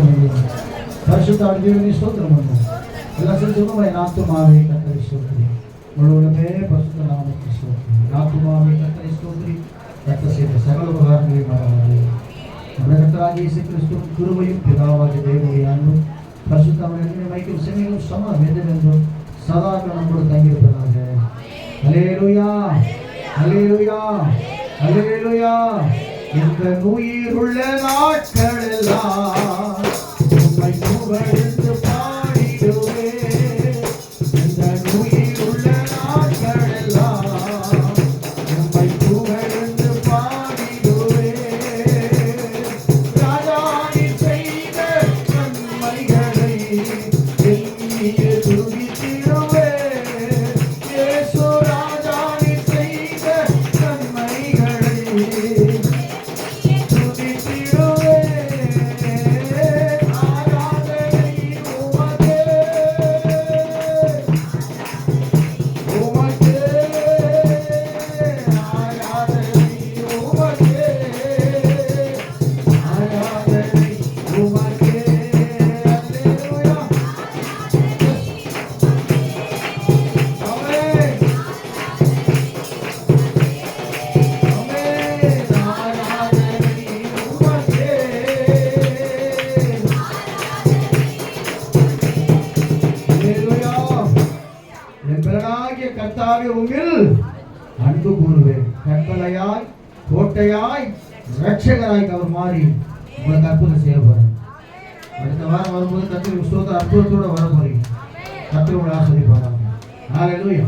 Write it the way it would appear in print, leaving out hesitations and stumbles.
ஸ்தோத்திரம். பரிசுத்த தேவனே ஸ்தோத்திரம் பண்ணுவோம். எல்லாம் செஞ்சோம். என் ஆத்துமாவே கர்த்தரை ஸ்தோத்திரி, முழுவதுமே பரிசுத்த நாமத்தை ஸ்தோத்திரி. ஆத்துமாவே கர்த்தரை ஸ்தோத்திரி, கர்த்தர் செய்த சகல உபகாரங்களையும் மறவாதே. நம்முடைய கர்த்தராகிய இயேசு கிறிஸ்துவின் கிருபையும் பிதாவாகிய தேவனுடைய அன்பும் பரிசுத்த வைக்கும் செம்மையும் சம வேதமென்றும் சதா நம்மோடு தங்கியிருப்பதாக. அல்லேலூயா, அல்லேலூயா, அல்லேலூயா. இந்த உயிருள்ள நாட்களெல்லாம் உம்மை புகழ்ந்து பாடிடுவேன். இந்த உயிருள்ள நாட்களெல்லாம் உம்மை புகழ்ந்து பாடிடுவேன். ராஜா நீர் செய்த நன்மைகளை எண்ணியே துதித்திடுவேன். இயேசு ராஜா நீர் செய்த நன்மைகளை கர்த்தாவே உம்மில் அன்பு கூறுவேன். கற்பலையாய் கோட்டையாய் ரட்சகராய் அவர் மாறி உங்களுக்கு அற்புதம் செய்ய போறேன். அடுத்த வாரம் வரும்போது கர்த்தர் ஸ்தோத்திர அற்புதத்தோட வர போறீங்க. கர்த்தர் உங்களை ஆசீர்வதிப்பாராக. ஹல்லேலூயா.